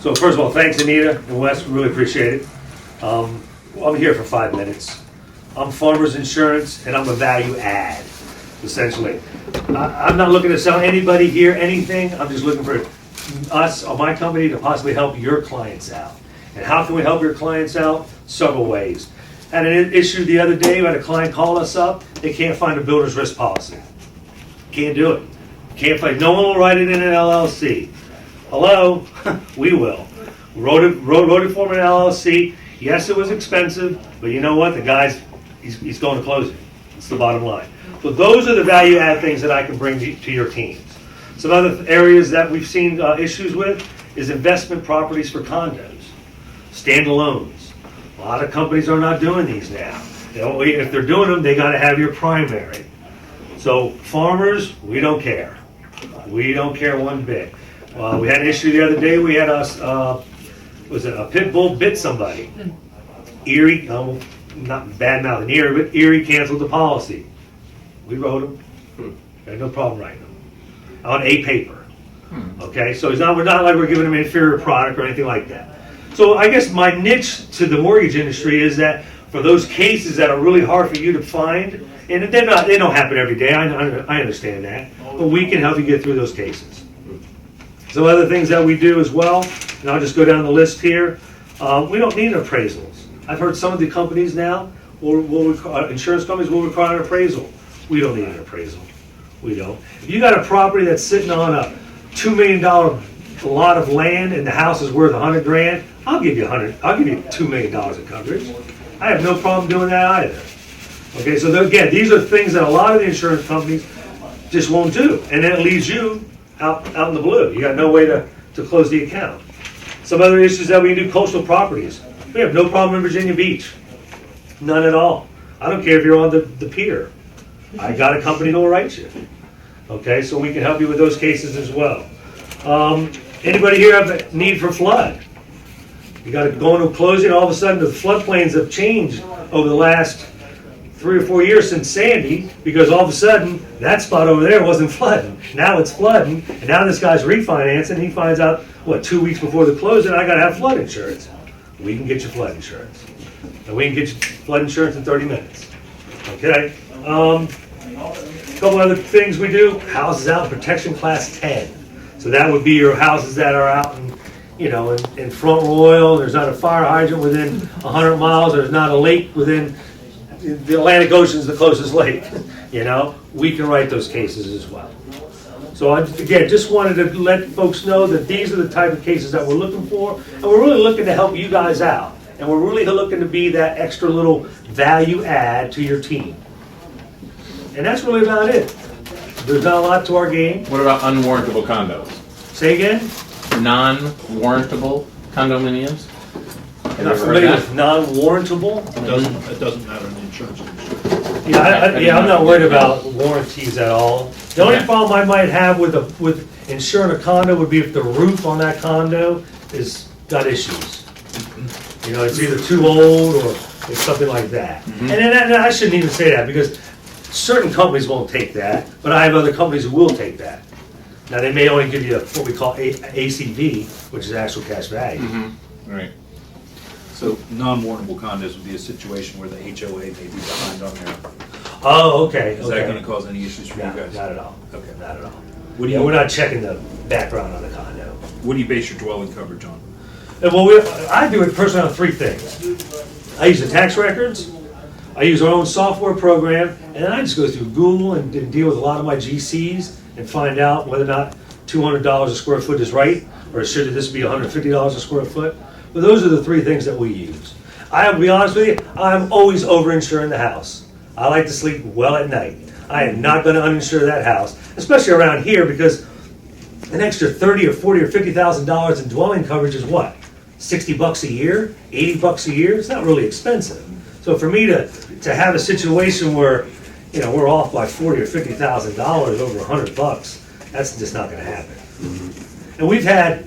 So first of all, thanks Anita and Wes, we really appreciate it. I'm here for 5 minutes. I'm Farmers Insurance and I'm a value add, essentially. I'm not looking to sell anybody here anything, I'm just looking for us or my company to possibly help your clients out. And how can we help your clients out? Several ways. Had an issue the other day, we had a client call us up, they can't find a builder's risk policy. Can't do it. Can't find, no one will write it in an LLC. Hello? We will. Wrote it for an LLC. Yes, it was expensive, but you know what? The guy's, he's going to close it. It's the bottom line. So those are the value add things that I can bring to your teams. Some other areas that we've seen issues with is investment properties for condos, standalones. A lot of companies are not doing these now. If they're doing them, they got to have your primary. So farmers, we don't care. We don't care one bit. We had an issue the other day. We had was it a pit bull bit somebody? Erie, not bad mouthing Erie, but Erie canceled the policy. We wrote them. Had no problem writing them on a paper. Okay, so we're not like we're giving them an inferior product or anything like that. So I guess my niche to the mortgage industry is that for those cases that are really hard for you to find, and they don't happen every day, I understand that, but we can help you get through those cases. Some other things that we do as well, and I'll just go down the list here, we don't need appraisals. I've heard some of the companies now, insurance companies will require an appraisal. We don't need an appraisal. We don't. If you got a property that's sitting on a $2 million lot of land and the house is worth $100,000, I'll give you $2 million of coverage. I have no problem doing that either. Okay, so again, these are things that a lot of the insurance companies just won't do, and then it leaves you out in the blue. You got no way to close the account. Some other issues that we do, coastal properties. We have no problem in Virginia Beach, none at all. I don't care if you're on the pier. I got a company that will write you. Okay, so we can help you with those cases as well. Anybody here have a need for flood? You got to go into a closing, all of a sudden the floodplains have changed over the last 3 or 4 years since Sandy, because all of a sudden that spot over there wasn't flooding. Now it's flooding, and now this guy's refinancing. He finds out, 2 weeks before the closing, I got to have flood insurance. We can get you flood insurance. And we can get you flood insurance in 30 minutes. Okay? A couple other things we do, houses out in protection class 10. So that would be your houses that are out in Front Royal. There's not a fire hydrant within 100 miles. There's not a lake within, the Atlantic Ocean is the closest lake. We can write those cases as well. So again, just wanted to let folks know that these are the type of cases that we're looking for, and we're really looking to help you guys out. And we're really looking to be that extra little value add to your team. And that's really about it. There's not a lot to our game. What about unwarrantable condos? Say again? Non-warrantable condominiums? I'm not familiar with non-warrantable. It doesn't matter in the insurance industry. I'm not worried about warranties at all. The only problem I might have with insuring a condo would be if the roof on that condo is got issues. It's either too old or it's something like that. Mm-hmm. And I shouldn't even say that because certain companies won't take that, but I have other companies who will take that. Now they may only give you what we call ACV, which is actual cash value. Mm-hmm. Right. So non-warrantable condos would be a situation where the HOA may be behind on their. Oh, okay. Is that going to cause any issues for you guys? Not at all. Okay. Not at all. We're not checking the background on the condo. What do you base your dwelling coverage on? Well, I do it personally on 3 things. I use the tax records, I use our own software program, and then I just go through Google and deal with a lot of my GCs and find out whether or not $200 a square foot is right, or should this be $150 a square foot. But those are the 3 things that we use. I'll be honest with you, I'm always over-insuring the house. I like to sleep well at night. I am not going to uninsure that house, especially around here, because an extra $30 or $40 or $50,000 in dwelling coverage is what? $60 a year? $80 a year? It's not really expensive. So for me to have a situation where we're off by $40 or $50,000 over $100, that's just not going to happen. Mm-hmm. And we've had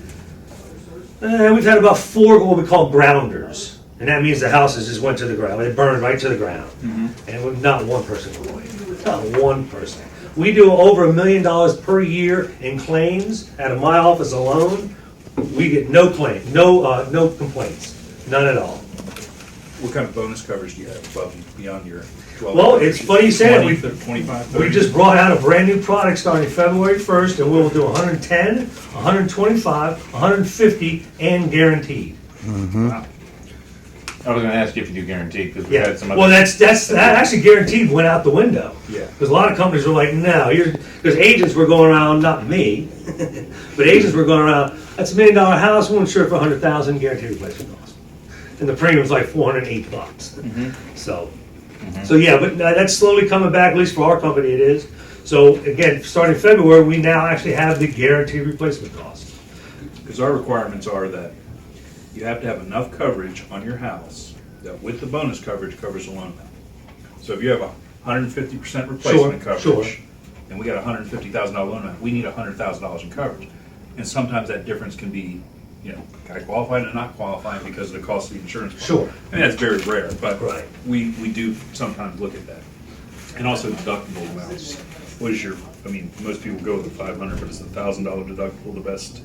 about 4 what we call grounders. And that means the houses just went to the ground. They burned right to the ground. Mm-hmm. And not one person complained. Not one person. We do over $1 million per year in claims out of my office alone We get no no complaints, none at all. What kind of bonus coverage do you have above and beyond your 12? Well, it's funny you say that. 25, 30? We just brought out a brand new product starting February 1st, and we'll do 110, 125, 150, and guaranteed. Wow. I was gonna ask you if you do guaranteed, because we've Yeah. had some other. Well, that actually guaranteed went out the window. Yeah. Because a lot of companies were like, no, because agents were going around, not me, but agents were going around, that's $1 million house, we'll insure for 100,000 guaranteed replacement cost. And the premium's like $408. So yeah, but that's slowly coming back, at least for our company it is. So again, starting February, we now actually have the guaranteed replacement cost. Because our requirements are that you have to have enough coverage on your house that with the bonus coverage covers the loan amount. So if you have 150% replacement Sure, coverage, and we got a $150,000 loan amount, we need $100,000 in coverage. And sometimes that difference can be, guy qualified and not qualified because of the cost of the insurance. Sure. I mean, that's very rare, but Right. we do sometimes look at that. And also deductible amounts. What is most people go with the 500, but is the $1,000 deductible the best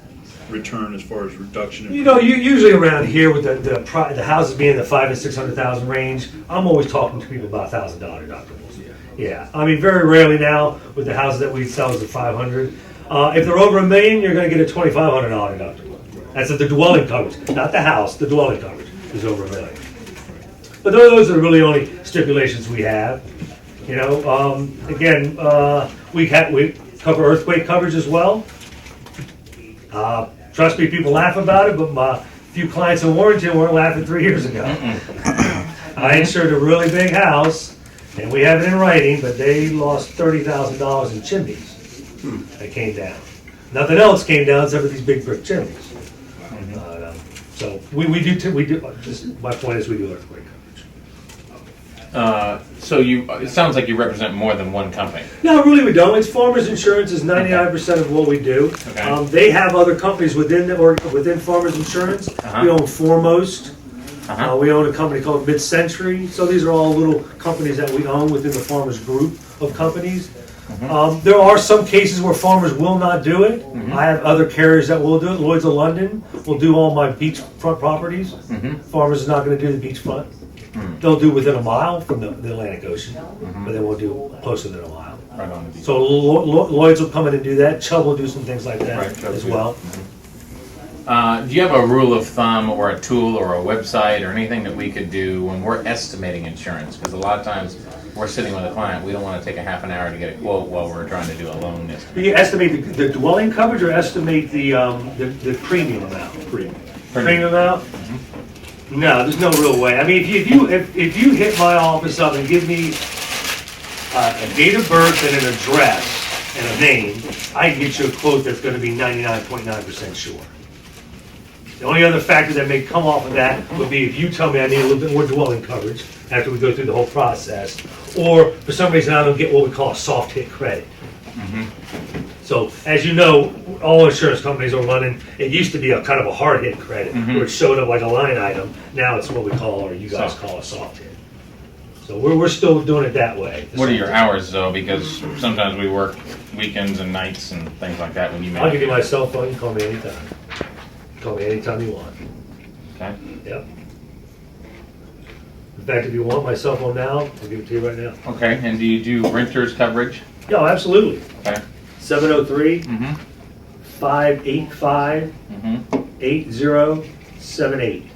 return as far as reduction? Usually around here with the houses being in the 500,000 to 600,000 range, I'm always talking to people about $1,000 deductibles. Yeah. I mean, very rarely now with the houses that we sell is at 500. If they're over $1 million, you're going to get a $2,500 deductible. That's the dwelling coverage, not the house. The dwelling coverage is over $1 million. But those are really only stipulations we have. Again, we cover earthquake coverage as well. Trust me, people laugh about it, but my few clients in Warrenton weren't laughing 3 years ago. I insured a really big house, and we have it in writing, but they lost $30,000 in chimneys that came down. Nothing else came down except for these big brick chimneys. So we do. My point is we do earthquake coverage. So it sounds like you represent more than one company. No, really we don't. It's Farmers Insurance is 99% of what we do. Okay. They have other companies within Farmers Insurance. We own Foremost. We own a company called Mid-Century. So these are all little companies that we own within the Farmers group of companies. There are some cases where Farmers will not do it. I have other carriers that will do it. Lloyd's of London will do all my beachfront properties. Farmers is not going to do the beachfront. They'll do within a mile from the Atlantic Ocean, but they won't do closer than a mile. Right on the beach. So Lloyd's will come in and do that. Chubb will do some things like that Right, Chubb as too. well. Do you have a rule of thumb or a tool or a website or anything that we could do when we're estimating insurance? Because a lot of times we're sitting with a client, we don't want to take a half an hour to get a quote while we're trying to do a loan estimate. Do you estimate the dwelling coverage or estimate the premium amount? Premium amount? No, there's no real way. I mean, if you hit my office up and give me a date of birth and an address and a name, I can get you a quote that's going to be 99.9% sure. The only other factor that may come off of that would be if you tell me I need a little bit more dwelling coverage after we go through the whole process, or for some reason I don't get what we call a soft hit credit. So as you know, all insurance companies are running, it used to be a kind of a hard hit credit where it showed up like a line item. Now it's what we call, or you guys call a soft hit. So we're still doing it that way. What are your hours though? Because sometimes we work weekends and nights and things like that when you I'll give you make my cell phone, you can call me anytime. Call me anytime you want. Okay. Yep. In fact, if you want my cell phone now, I'll give it to you right now. Okay, and do you do renters coverage? Yeah, absolutely. Okay. 703 Mm-hmm. 585 Mm-hmm. 8078.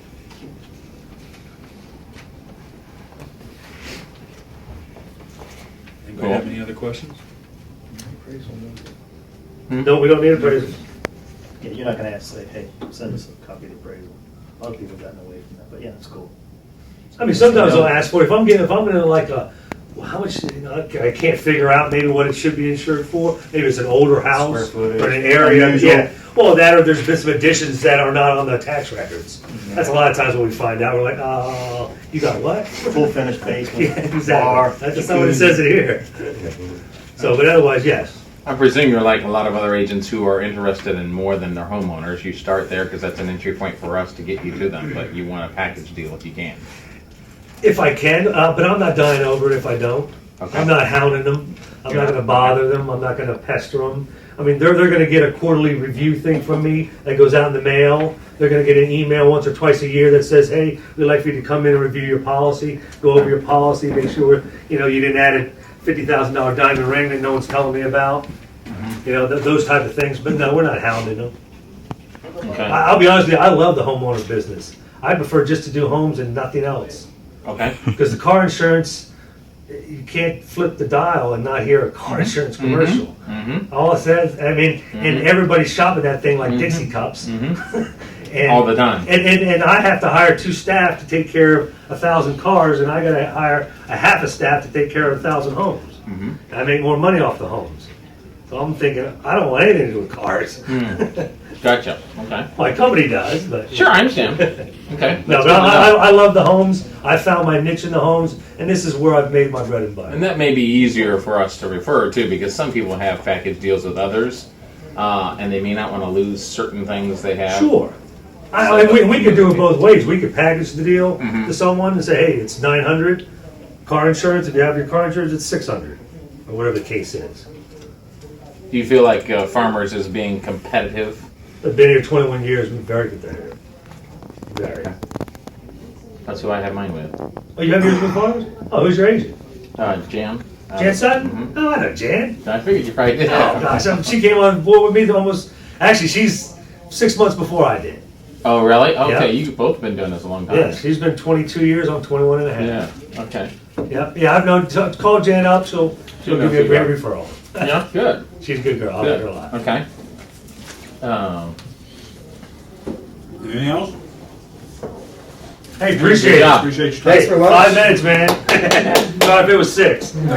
Anybody have any other questions? No, we don't need appraisals. Yeah, you're not gonna ask, say, hey, send us a copy of the appraisal. A lot of people have gotten away from that, but yeah, it's cool. I mean, sometimes I'll ask for it. If I'm in like a, well, how much, I can't figure out maybe what it should be insured for. Maybe it's an older house Square footage. or an area. Unusual. Yeah. Well, that or there's been some additions that are not on the tax records. That's a lot of times when we find out. We're like, oh, you got what? Full finished basement, Yeah, exactly. bar. That's not what it says in here. So, but otherwise, yes. I presume you're like a lot of other agents who are interested in more than their homeowners. You start there because that's an entry point for us to get you to them, but you want a package deal if you can. If I can, but I'm not dying over it if I don't. Okay. I'm not hounding them. I'm not going to bother them. I'm not going to pester them. I mean, they're gonna get a quarterly review thing from me that goes out in the mail. They're gonna get an email once or twice a year that says, hey, we'd like for you to come in and review your policy, go over your policy, make sure, you know, you didn't add a $50,000 diamond ring that no one's telling me about. You know, those type of things, but no, we're not hounding them. Okay. I'll be honest with you, I love the homeowner business. I prefer just to do homes and nothing else. Okay. Because the car insurance, you can't flip the dial and not hear a car insurance commercial. Mm-hmm. All it says, I mean, and everybody's shopping that thing like Dixie cups. And, All the time. And I have to hire 2 staff to take care of 1,000 cars, and I got to hire a half a staff to take care of 1,000 homes. I make more money off the homes. So I'm thinking, I don't want anything to do with cars. Gotcha. Okay. My company does, but Sure, I understand. Okay. no, That's but good to know. I love the homes. I found my niche in the homes, and this is where I've made my bread and butter. And that may be easier for us to refer to because some people have package deals with others, and they may not want to lose certain things they have. Sure. We could do it both ways. We could package the deal to someone and say, hey, it's $900 car insurance. If you have your car insurance, it's $600, or whatever the case is. Do you feel like Farmers is being competitive? I've been here 21 years. We're very competitive. Very. That's who I have mine with. Oh, you have yours with Farmers? Oh, who's your agent? Jan. Jan Sutton? Oh, I know Jan. I figured you probably did. Oh, gosh. She came on board with me almost, actually, she's 6 months before I did. Oh, really? Okay, Yeah. you've both been doing this a long time. Yeah, she's been 22 years. I'm 21 and a half. Yeah, okay. Yeah, I've known, call Jan up. She'll give me a great referral. Yeah, good. She's a good girl. I like Good. her a lot. Okay. Anything else? Hey, appreciate it. job. Appreciate your time. Hey, 5 minutes, man. Thought if it was 6.